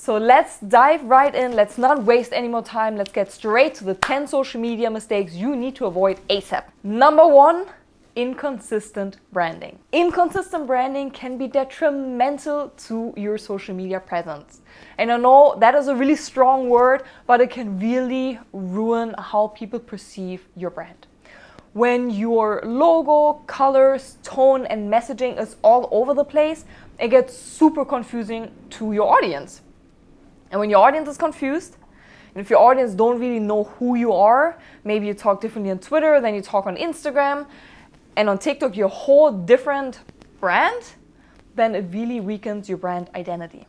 So let's dive right in. Let's not waste any more time. Let's get straight to the 10 social media mistakes you need to avoid ASAP. Number 1, inconsistent branding. Inconsistent branding can be detrimental to your social media presence. And I know that is a really strong word, but it can really ruin how people perceive your brand. When your logo, colors, tone, and messaging is all over the place, it gets super confusing to your audience. And when your audience is confused, and if your audience don't really know who you are, maybe you talk differently on Twitter than you talk on Instagram, and on TikTok you're a whole different brand, then it really weakens your brand identity.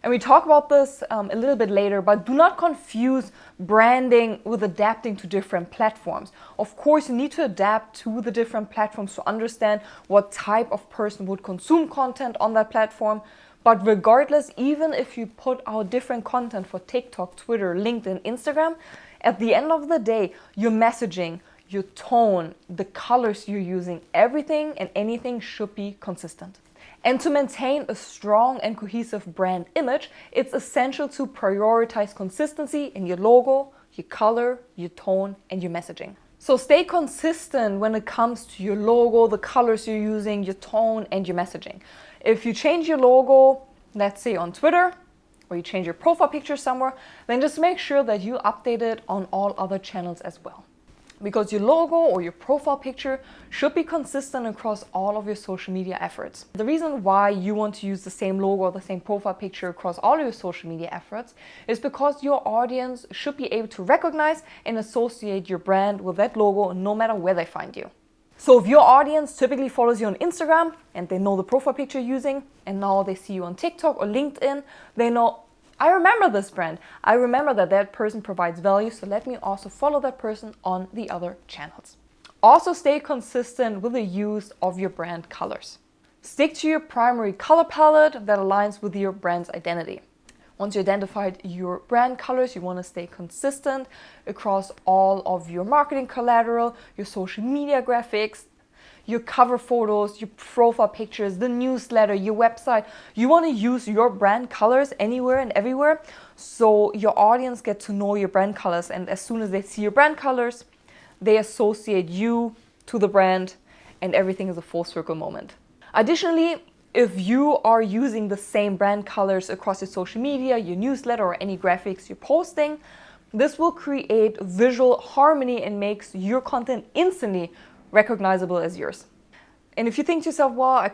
And we talk about this a little bit later, but do not confuse branding with adapting to different platforms. Of course, you need to adapt to the different platforms to understand what type of person would consume content on that platform. But regardless, even if you put out different content for TikTok, Twitter, LinkedIn, Instagram, at the end of the day, your messaging, your tone, the colors you're using, everything and anything should be consistent. And to maintain a strong and cohesive brand image, it's essential to prioritize consistency in your logo, your color, your tone, and your messaging. So stay consistent when it comes to your logo, the colors you're using, your tone, and your messaging. If you change your logo, let's say on Twitter, or you change your profile picture somewhere, then just make sure that you update it on all other channels as well. Because your logo or your profile picture should be consistent across all of your social media efforts. The reason why you want to use the same logo or the same profile picture across all of your social media efforts is because your audience should be able to recognize and associate your brand with that logo no matter where they find you. So if your audience typically follows you on Instagram and they know the profile picture you're using, and now they see you on TikTok or LinkedIn, they know, I remember this brand. I remember that that person provides value, so let me also follow that person on the other channels. Also stay consistent with the use of your brand colors. Stick to your primary color palette that aligns with your brand's identity. Once you identified your brand colors, you want to stay consistent across all of your marketing collateral, your social media graphics, your cover photos, your profile pictures, the newsletter, your website. You want to use your brand colors anywhere and everywhere, so your audience get to know your brand colors, and as soon as they see your brand colors, they associate you to the brand, and everything is a full circle moment. Additionally, if you are using the same brand colors across your social media, your newsletter, or any graphics you're posting, this will create visual harmony and makes your content instantly recognizable as yours. And if you think to yourself, well, I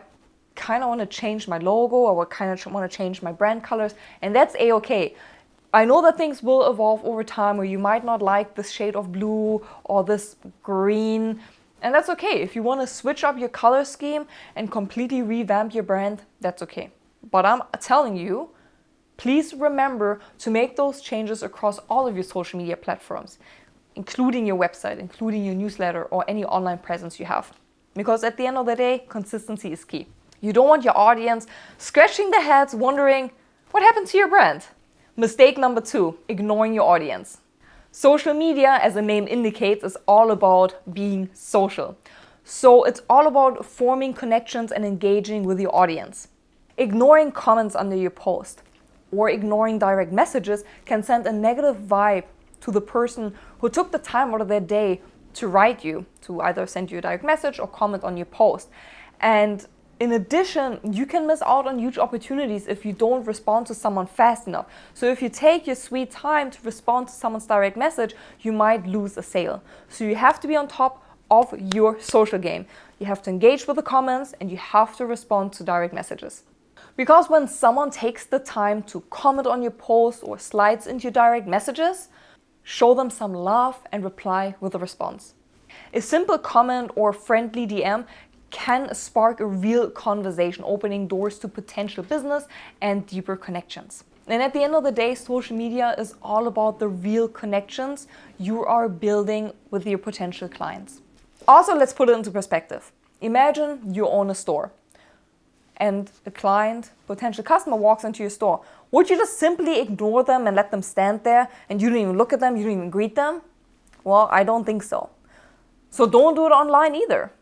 kind of want to change my logo, or I kind of want to change my brand colors, and that's a-okay. I know that things will evolve over time, or you might not like this shade of blue or this green, and that's okay. If you want to switch up your color scheme and completely revamp your brand, that's okay. But I'm telling you, please remember to make those changes across all of your social media platforms, including your website, including your newsletter, or any online presence you have. Because at the end of the day, consistency is key. You don't want your audience scratching their heads wondering, what happened to your brand? Mistake number 2, ignoring your audience. Social media, as the name indicates, is all about being social. So it's all about forming connections and engaging with your audience. Ignoring comments under your post or ignoring direct messages can send a negative vibe to the person who took the time out of their day to write you, to either send you a direct message or comment on your post. And in addition, you can miss out on huge opportunities if you don't respond to someone fast enough. So if you take your sweet time to respond to someone's direct message, you might lose a sale. So you have to be on top of your social game. You have to engage with the comments, and you have to respond to direct messages. Because when someone takes the time to comment on your post or slides into your direct messages, show them some love and reply with a response. A simple comment or friendly DM can spark a real conversation, opening doors to potential business and deeper connections. And at the end of the day, social media is all about the real connections you are building with your potential clients. Also, let's put it into perspective. Imagine you own a store and a client, potential customer, walks into your store. Would you just simply ignore them and let them stand there and you don't even look at them, you don't even greet them? Well, I don't think so. So don't do it online either.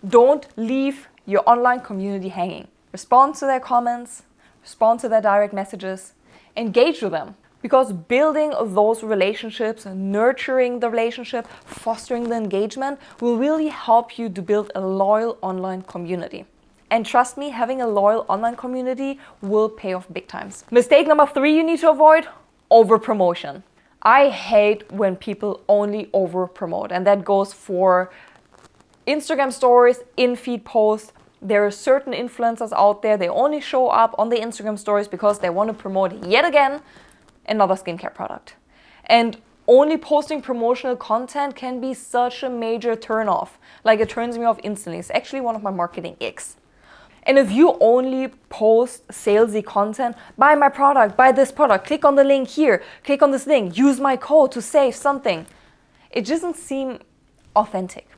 Don't leave your online community hanging. Respond to their comments, respond to their direct messages, Engage with them. Because building those relationships, nurturing the relationship, fostering the engagement will really help you to build a loyal online community. And trust me, having a loyal online community will pay off big times. Mistake number 3 you need to avoid: over promotion. I hate when people only over promote, and that goes for Instagram stories, in-feed posts. There are certain influencers out there, they only show up on the Instagram stories because they want to promote yet again another skincare product. And only posting promotional content can be such a major turnoff. Like, it turns me off instantly. It's actually one of my marketing icks. And if you only post salesy content, buy my product, buy this product, click on the link here, click on this link, use my code to save something, it doesn't seem authentic.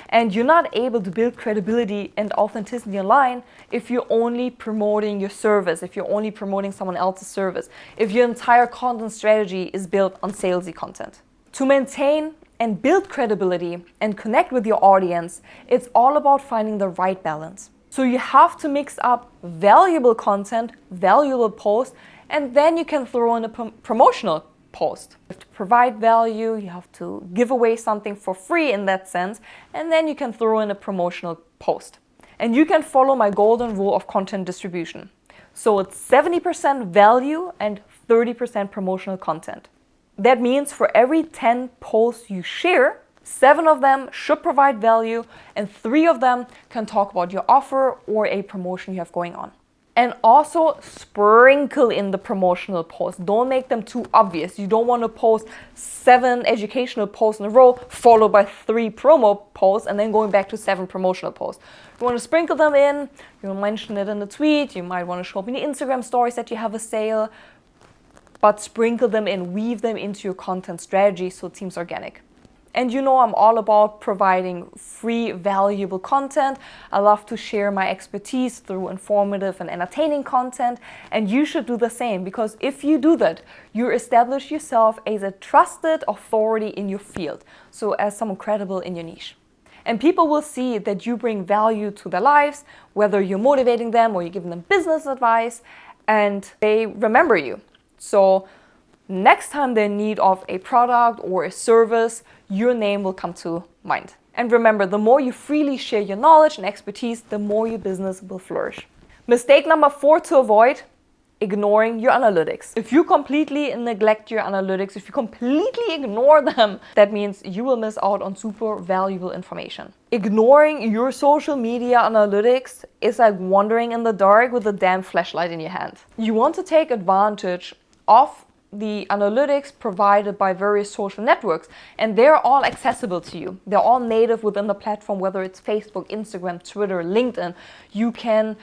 And you're not able to build credibility and authenticity online if you're only promoting your service, if you're only promoting someone else's service, if your entire content strategy is built on salesy content. To maintain and build credibility and connect with your audience, it's all about finding the right balance. So you have to mix up valuable content, valuable posts, and then you can throw in a promotional post. You have to provide value, you have to give away something for free in that sense, and then you can throw in a promotional post. And you can follow my golden rule of content distribution. So it's 70% value and 30% promotional content. That means for every 10 posts you share, 7 of them should provide value and 3 of them can talk about your offer or a promotion you have going on. And also sprinkle in the promotional posts. Don't make them too obvious. You don't want to post 7 educational posts in a row followed by 3 promo posts and then going back to 7 promotional posts. You want to sprinkle them in. You want to mention it in the tweet. You might want to show up in the Instagram stories that you have a sale. But sprinkle them in, weave them into your content strategy so it seems organic. And you know I'm all about providing free, valuable content. I love to share my expertise through informative and entertaining content. And you should do the same, because if you do that, you establish yourself as a trusted authority in your field. So as someone credible in your niche. And people will see that you bring value to their lives, whether you're motivating them or you're giving them business advice, and they remember you. So next time they're in need of a product or a service, your name will come to mind. And remember, the more you freely share your knowledge and expertise, the more your business will flourish. Mistake number 4 to avoid: ignoring your analytics. If you completely neglect your analytics, if you completely ignore them, that means you will miss out on super valuable information. Ignoring your social media analytics is like wandering in the dark with a damn flashlight in your hand. You want to take advantage of the analytics provided by various social networks, and they're all accessible to you. They're all native within the platform, whether it's Facebook, Instagram, Twitter, LinkedIn. You can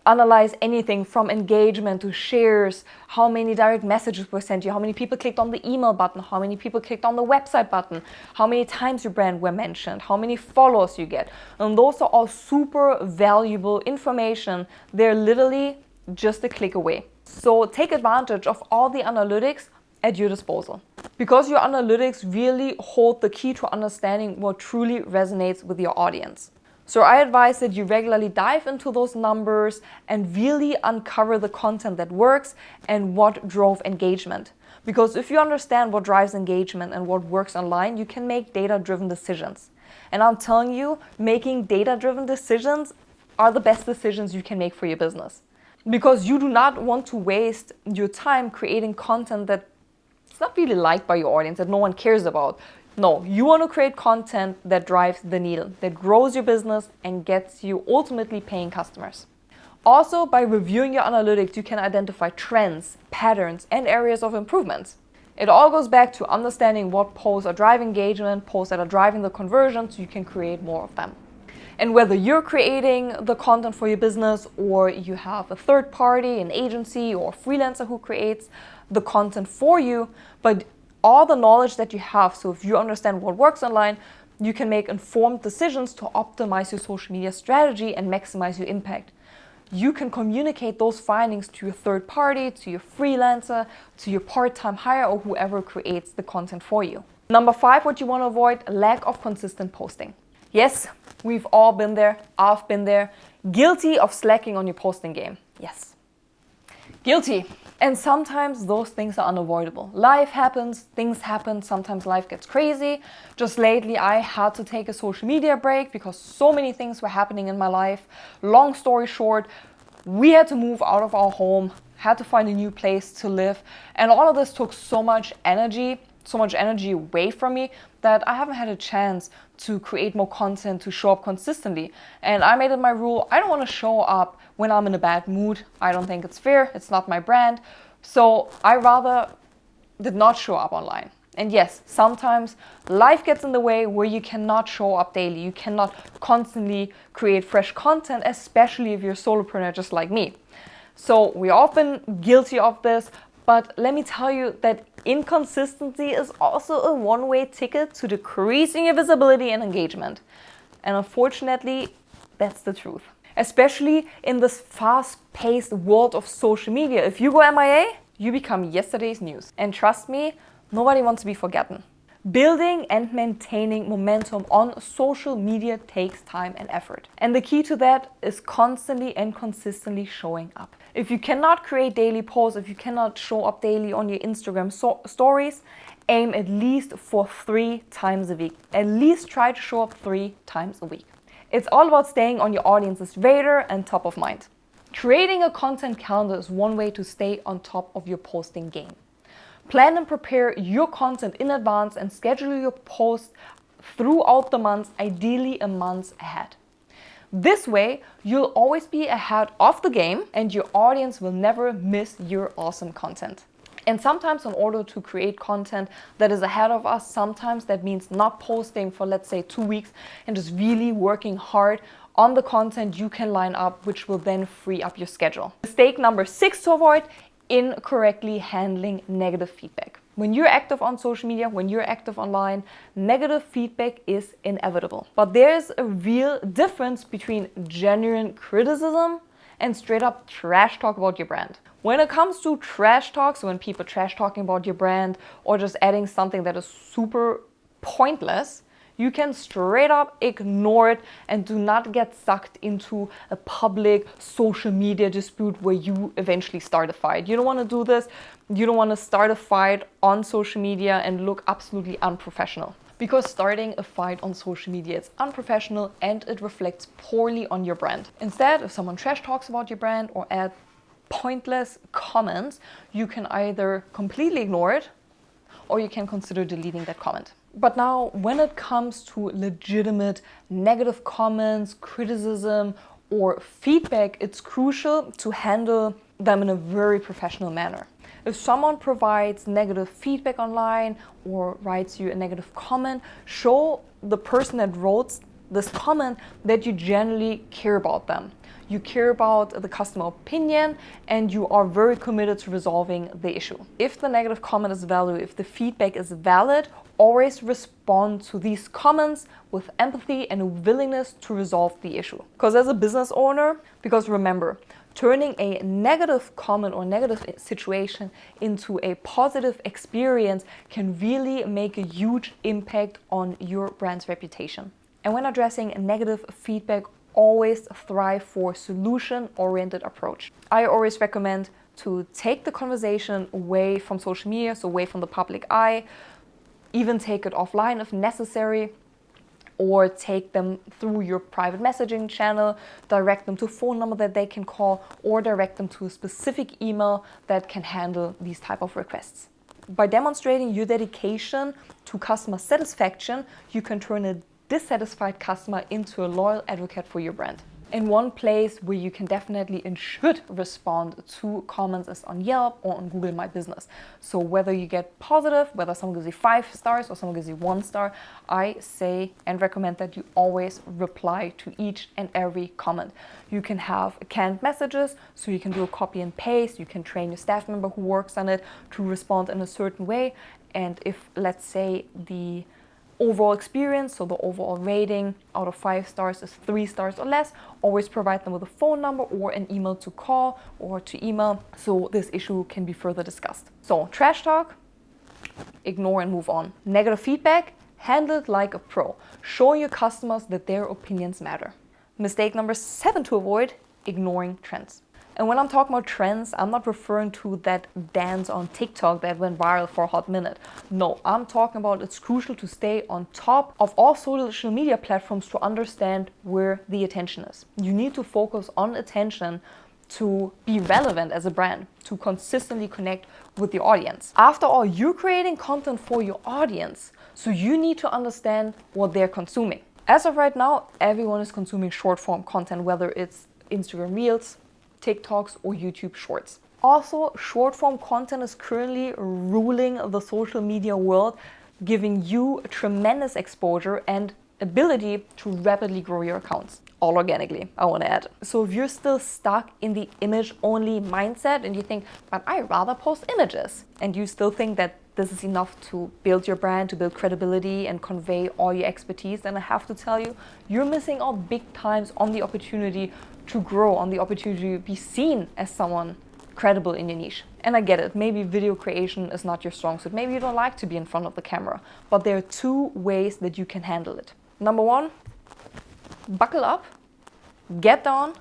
analyze anything from engagement to shares, how many direct messages were sent you, how many people clicked on the email button, how many people clicked on the website button, how many times your brand were mentioned, how many followers you get. And those are all super valuable information. They're literally just a click away. So take advantage of all the analytics at your disposal, because your analytics really hold the key to understanding what truly resonates with your audience. So I advise that you regularly dive into those numbers and really uncover the content that works and what drove engagement. Because if you understand what drives engagement and what works online, you can make data-driven decisions. And I'm telling you, making data-driven decisions are the best decisions you can make for your business. Because you do not want to waste your time creating content that's not really liked by your audience, that no one cares about. No, you want to create content that drives the needle, that grows your business and gets you ultimately paying customers. Also, by reviewing your analytics, you can identify trends, patterns, and areas of improvement. It all goes back to understanding what posts are driving engagement, posts that are driving the conversion, so you can create more of them. And whether you're creating the content for your business or you have a third party, an agency or a freelancer who creates the content for you, but all the knowledge that you have, so if you understand what works online, you can make informed decisions to optimize your social media strategy and maximize your impact. You can communicate those findings to your third party, to your freelancer, to your part-time hire, or whoever creates the content for you. Number 5, what you want to avoid: lack of consistent posting. Yes, we've all been there. I've been there. Guilty of slacking on your posting game. Yes. Guilty. And sometimes those things are unavoidable. Life happens, things happen, sometimes life gets crazy. Just lately I had to take a social media break because so many things were happening in my life. Long story short, we had to move out of our home, had to find a new place to live, and all of this took so much energy away from me that I haven't had a chance to create more content, to show up consistently. And I made it my rule, I don't want to show up when I'm in a bad mood. I don't think it's fair, it's not my brand. So I rather did not show up online. And yes, sometimes life gets in the way where you cannot show up daily. You cannot constantly create fresh content, especially if you're a solopreneur just like me. So we're often guilty of this, but let me tell you that inconsistency is also a one-way ticket to decreasing your visibility and engagement. And unfortunately, that's the truth. Especially in this fast-paced world of social media. If you go MIA, you become yesterday's news. And trust me, nobody wants to be forgotten. Building and maintaining momentum on social media takes time and effort. And the key to that is constantly and consistently showing up. If you cannot create daily posts, if you cannot show up daily on your Instagram stories, aim at least for 3 times a week. At least try to show up 3 times a week. It's all about staying on your audience's radar and top of mind. Creating a content calendar is one way to stay on top of your posting game. Plan and prepare your content in advance and schedule your posts throughout the months, ideally a month ahead. This way, you'll always be ahead of the game and your audience will never miss your awesome content. And sometimes in order to create content that is ahead of us, sometimes that means not posting for, let's say, 2 weeks and just really working hard on the content you can line up, which will then free up your schedule. Mistake number 6 to avoid: incorrectly handling negative feedback. When you're active on social media, when you're active online, negative feedback is inevitable. But there's a real difference between genuine criticism and straight up trash talk about your brand. When it comes to trash talk, so when people trash talking about your brand or just adding something that is super pointless, you can straight up ignore it and do not get sucked into a public social media dispute where you eventually start a fight. You don't want to do this. You don't want to start a fight on social media and look absolutely unprofessional. Because starting a fight on social media is unprofessional and it reflects poorly on your brand. Instead, if someone trash talks about your brand or add pointless comments, you can either completely ignore it or you can consider deleting that comment. But now, when it comes to legitimate negative comments, criticism, or feedback, it's crucial to handle them in a very professional manner. If someone provides negative feedback online or writes you a negative comment, show the person that wrote this comment that you genuinely care about them. You care about the customer opinion and you are very committed to resolving the issue. If the negative comment is valid, if the feedback is valid, always respond to these comments with empathy and a willingness to resolve the issue. Because as a business owner, remember, turning a negative comment or negative situation into a positive experience can really make a huge impact on your brand's reputation. And when addressing negative feedback, always thrive for solution-oriented approach. I always recommend to take the conversation away from social media, so away from the public eye, even take it offline if necessary, or take them through your private messaging channel, direct them to a phone number that they can call, or direct them to a specific email that can handle these type of requests. By demonstrating your dedication to customer satisfaction, you can turn a dissatisfied customer into a loyal advocate for your brand. And one place where you can definitely and should respond to comments is on Yelp or on Google My Business. So whether you get positive, whether someone gives you 5 stars or someone gives you 1 star, I say and recommend that you always reply to each and every comment. You can have canned messages, so you can do a copy and paste. You can train your staff member who works on it to respond in a certain way. And if, let's say, the overall experience, so the overall rating out of 5 stars is 3 stars or less, always provide them with a phone number or an email to call or to email so this issue can be further discussed. So trash talk, ignore and move on. Negative feedback, handle it like a pro. Show your customers that their opinions matter. Mistake number 7 to avoid: ignoring trends. And when I'm talking about trends, I'm not referring to that dance on TikTok that went viral for a hot minute. No, I'm talking about it's crucial to stay on top of all social media platforms to understand where the attention is. You need to focus on attention to be relevant as a brand, to consistently connect with the audience. After all, you're creating content for your audience, so you need to understand what they're consuming. As of right now, everyone is consuming short form content, whether it's Instagram Reels, TikToks, or YouTube Shorts. Also, short form content is currently ruling the social media world, giving you tremendous exposure and ability to rapidly grow your accounts, all organically, I want to add. So if you're still stuck in the image only mindset and you think, but I rather post images, and you still think that this is enough to build your brand, to build credibility and convey all your expertise, then I have to tell you, you're missing out big times on the opportunity to grow, on the opportunity to be seen as someone credible in your niche. And I get it, maybe video creation is not your strong suit, maybe you don't like to be in front of the camera, but there are two ways that you can handle it. Number one, buckle up, get down,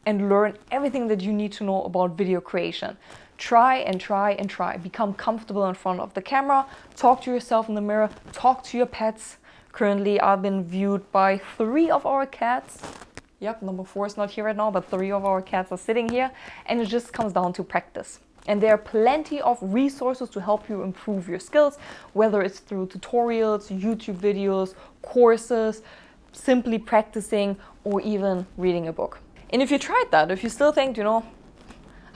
and learn everything that you need to know about video creation. Try and try and try. Become comfortable in front of the camera, talk to yourself in the mirror, talk to your pets. Currently, I've been viewed by 3 of our cats. Yep, number 4 is not here right now, but 3 of our cats are sitting here, and it just comes down to practice. And there are plenty of resources to help you improve your skills, whether it's through tutorials, YouTube videos, courses, simply practicing, or even reading a book. And if you tried that, if you still think,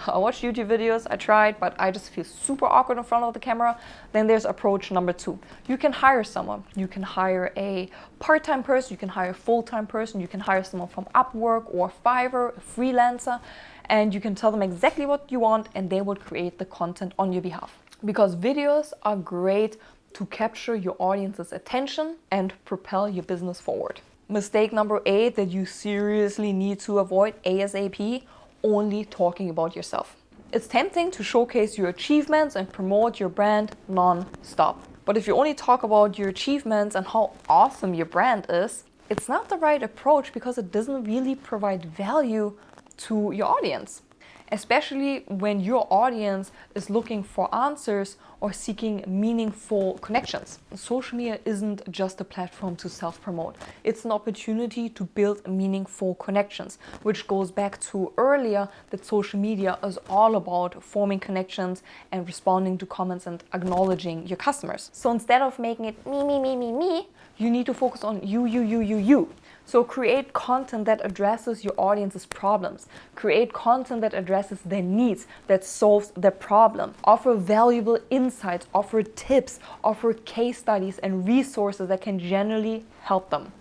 I watch YouTube videos, I tried, but I just feel super awkward in front of the camera, then there's approach number 2. You can hire someone. You can hire a part-time person, you can hire a full-time person, you can hire someone from Upwork or Fiverr, a freelancer, and you can tell them exactly what you want and they will create the content on your behalf. Because videos are great to capture your audience's attention and propel your business forward. Mistake number 8 that you seriously need to avoid ASAP: only talking about yourself. It's tempting to showcase your achievements and promote your brand non-stop. But if you only talk about your achievements and how awesome your brand is, it's not the right approach because it doesn't really provide value to your audience. Especially when your audience is looking for answers or seeking meaningful connections. Social media isn't just a platform to self-promote. It's an opportunity to build meaningful connections, which goes back to earlier that social media is all about forming connections and responding to comments and acknowledging your customers. So instead of making it me, you need to focus on you. So create content that addresses your audience's problems. Create content that addresses their needs, that solves their problem. Offer valuable insights, offer tips, offer case studies and resources that can genuinely help them.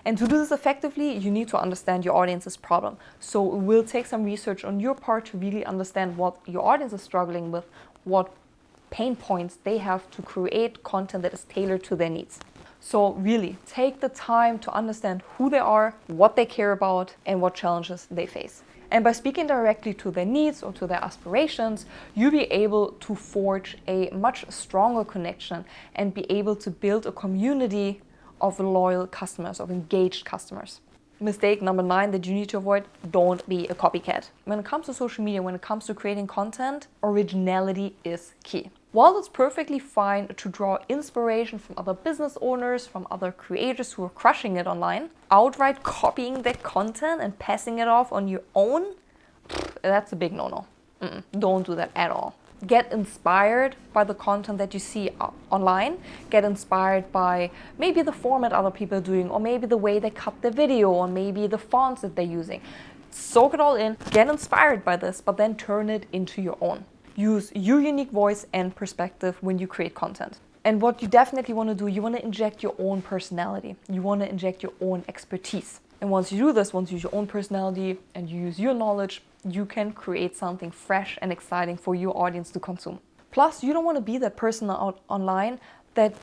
And to do this effectively, you need to understand your audience's problem. So it will take some research on your part to really understand what your audience is struggling with, what pain points they have to create content that is tailored to their needs. So really, take the time to understand who they are, what they care about, and what challenges they face. And by speaking directly to their needs or to their aspirations, you'll be able to forge a much stronger connection and be able to build a community of loyal customers, of engaged customers. Mistake number 9 that you need to avoid: don't be a copycat. When it comes to social media, when it comes to creating content, originality is key. While it's perfectly fine to draw inspiration from other business owners, from other creators who are crushing it online, outright copying their content and passing it off on your own, that's a big no-no. Don't do that at all. Get inspired by the content that you see online. Get inspired by maybe the format other people are doing, or maybe the way they cut the video, or maybe the fonts that they're using. Soak it all in, get inspired by this, but then turn it into your own. Use your unique voice and perspective when you create content. And what you definitely want to do, you want to inject your own personality. You want to inject your own expertise. And once you do this, once you use your own personality and you use your knowledge, you can create something fresh and exciting for your audience to consume. Plus, you don't want to be that person out online that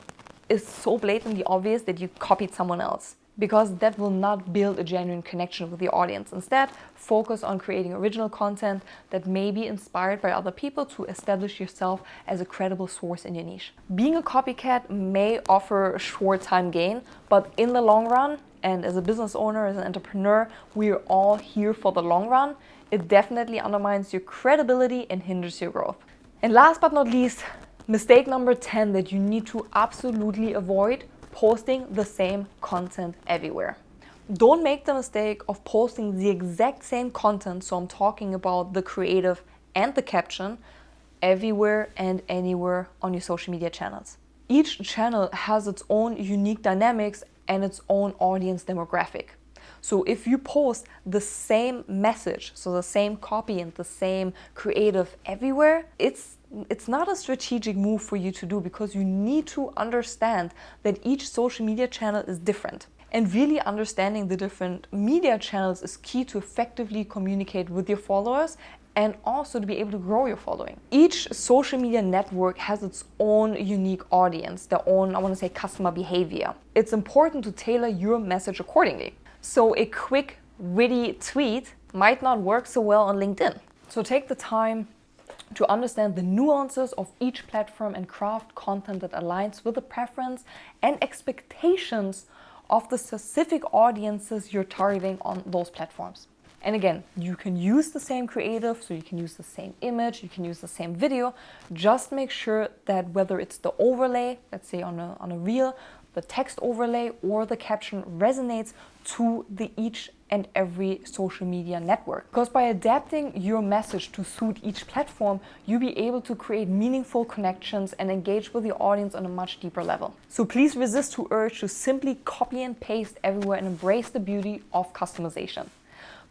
is so blatantly obvious that you copied someone else, because that will not build a genuine connection with your audience. Instead, focus on creating original content that may be inspired by other people to establish yourself as a credible source in your niche. Being a copycat may offer short-time gain, but in the long run, and as a business owner, as an entrepreneur, we're all here for the long run. it definitely undermines your credibility and hinders your growth. And last but not least, mistake number 10 that you need to absolutely avoid: posting the same content everywhere. Don't make the mistake of posting the exact same content, so I'm talking about the creative and the caption, everywhere and anywhere on your social media channels. Each channel has its own unique dynamics and its own audience demographic. So if you post the same message, so the same copy and the same creative everywhere, it's not a strategic move for you to do, because you need to understand that each social media channel is different. And really understanding the different media channels is key to effectively communicate with your followers and also to be able to grow your following. Each social media network has its own unique audience, their own, I want to say, customer behavior. It's important to tailor your message accordingly. So a quick, witty tweet might not work so well on LinkedIn. So take the time to understand the nuances of each platform and craft content that aligns with the preference and expectations of the specific audiences you're targeting on those platforms. And again, you can use the same creative, so you can use the same image, you can use the same video. Just make sure that whether it's the overlay, let's say on a reel, the text overlay or the caption resonates to the each and every social media network. Because by adapting your message to suit each platform, you'll be able to create meaningful connections and engage with your audience on a much deeper level. So please resist the urge to simply copy and paste everywhere and embrace the beauty of customization.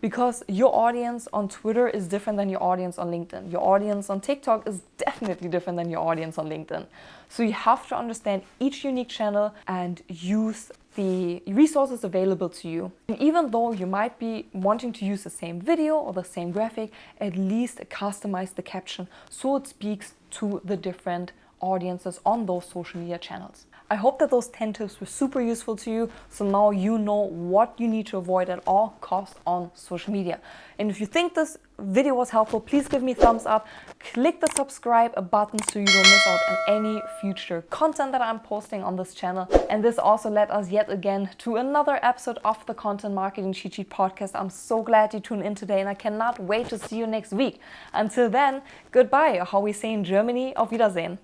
Because your audience on Twitter is different than your audience on LinkedIn. Your audience on TikTok is definitely different than your audience on LinkedIn. So you have to understand each unique channel and use the resources available to you. And even though you might be wanting to use the same video or the same graphic, at least customize the caption so it speaks to the different audiences on those social media channels. I hope that those 10 tips were super useful to you, so now you know what you need to avoid at all costs on social media. And if you think this video was helpful, please give me a thumbs up, click the subscribe button so you don't miss out on any future content that I'm posting on this channel. And this also led us yet again to another episode of the Content Marketing Cheat Sheet podcast. I'm so glad you tuned in today and I cannot wait to see you next week. Until then, goodbye, or how we say in Germany, auf Wiedersehen.